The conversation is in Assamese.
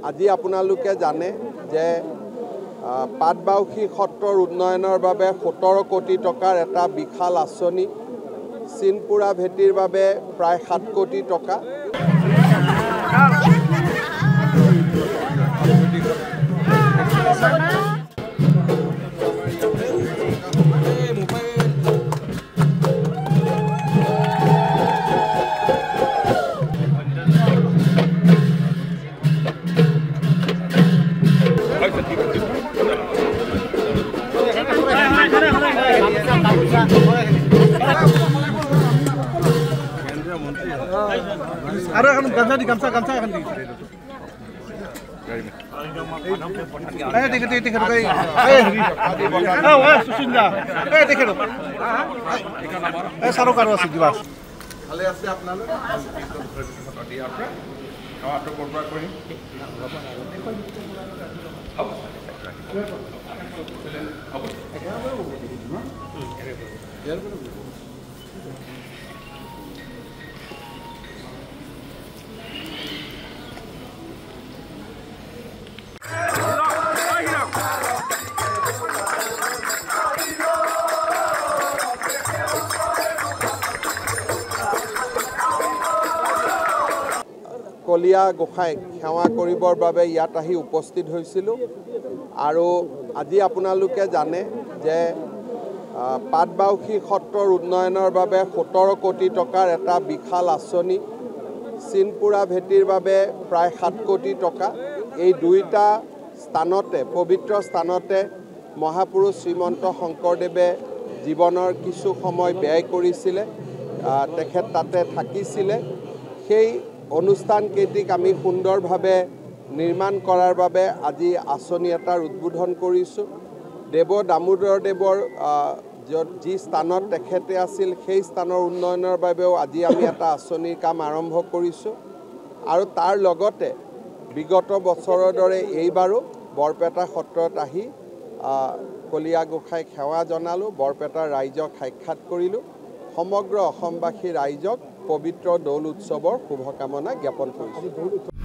আজি আপোনালোকে জানে যে পাটবাউসী সত্ৰৰ উন্নয়নৰ বাবে 17 কোটি টকাৰ এটা বিশাল আঁচনি, চিনপুৰা ভেটিৰ বাবে প্ৰায় 7 কোটি টকা। Ada kan gamsa kan di. Ayo tiket kali. Ayo susun dah. Ayo tiket. Saru karo আছে দিবা। ভালে আছে আপনারা? আপনারা খাওয়া করবা করি। কলিয়া গোসাঁই সেৱা কৰিবৰ বাবে ইয়াত আহি উপস্থিত হৈছিলোঁ আৰু আজি আপোনালোকে জানে যে পাটবাউসী সত্ৰৰ উন্নয়নৰ বাবে 17 কোটি টকাৰ এটা বিশাল আঁচনি, চিনপুৰা ভেটিৰ বাবে প্ৰায় 7 কোটি টকা। এই দুইটা স্থানতে পবিত্ৰ স্থানতে মহাপুৰুষ শ্ৰীমন্ত শংকৰদেৱে জীৱনৰ কিছু সময় ব্যয় কৰিছিলে, তেখেত তাতে থাকিছিলে। সেই অনুষ্ঠানকেইটিক আমি সুন্দৰভাৱে নিৰ্মাণ কৰাৰ বাবে আজি আঁচনি এটাৰ উদ্বোধন কৰিছোঁ। দেৱ দামোদৰ দেৱৰ যি স্থানত তেখেতে আছিল সেই স্থানৰ উন্নয়নৰ বাবেও আজি আমি এটা আঁচনিৰ কাম আৰম্ভ কৰিছোঁ আৰু তাৰ লগতে বিগত বছৰৰ দৰে এইবাৰো বৰপেটা সত্ৰত আহি কলিয়া গোসাঁইক সেৱা জনালোঁ, বৰপেটাৰ ৰাইজক সাক্ষাৎ কৰিলোঁ। সমগ্ৰ অসমবাসী ৰাইজক পবিত্ৰ দৌল উৎসৱৰ শুভকামনা জ্ঞাপন কৰিছোঁ।